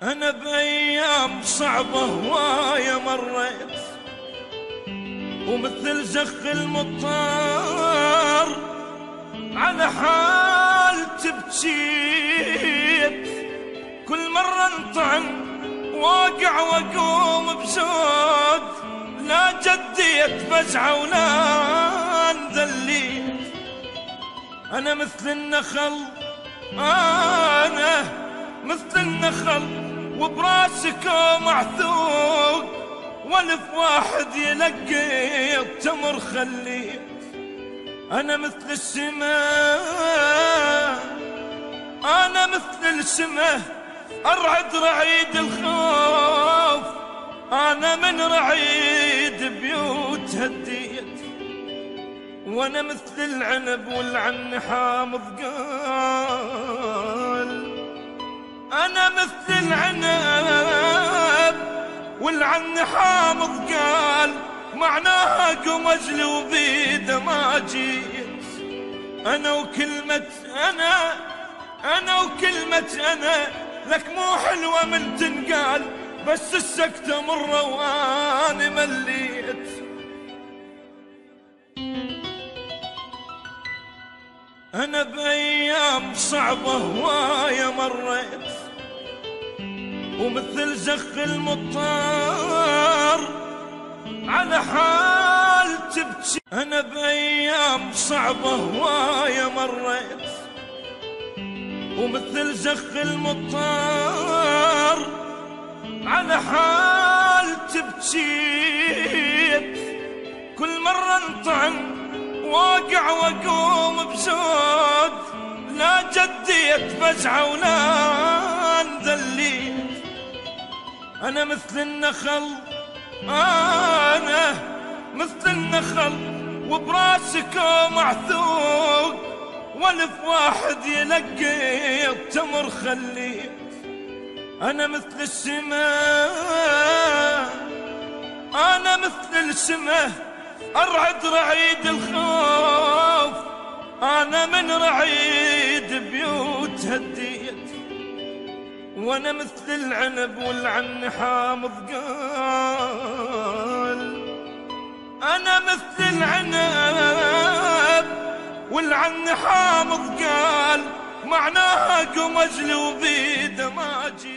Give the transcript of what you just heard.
أنا بأيام صعبة هواية مريت، ومثل زخ المطار على حالتي بجيت. كل مرة انطعن واقع واقوم بزود، لا جديت بزعة ولا انذليت. أنا مثل النخل، أنا مثل النخل وبراسك معثوق، والف واحد يلقي التمر خليت. أنا مثل السماء، أنا مثل السماء أرعد رعيد الخوف. أنا من رعيد بيوت هديت، وأنا مثل العنب والعن حامض قال. أنا مثل العنب والعن حامض قال، معناها قمزل وبيده ما جيت. أنا وكلمة أنا وكلمة أنا لك مو حلوة من تنقال، بس السكتة مرة وأنا مليت. أنا بأيام صعبة هواية مريت، ومثل زخ المطار على حالتي بجيت. أنا بأيام صعبة هواية مريت، ومثل زخ المطار على حالتي بجيت. كل مرة انطعن واقع واقوم بزود، لا جديت بزعة ولا انذليت. أنا مثل النخل، أنا مثل النخل وبراسك معثوق، والف واحد يلقي التمر خليت. أنا مثل السماء، أنا مثل السماء أرعد رعيد الخوف. أنا من رعيد بيوت هديت، وأنا مثل العنب والعن حامض قال. أنا مثل العنب والعن حامض قال، معناها قمزل وبيده ما جيت.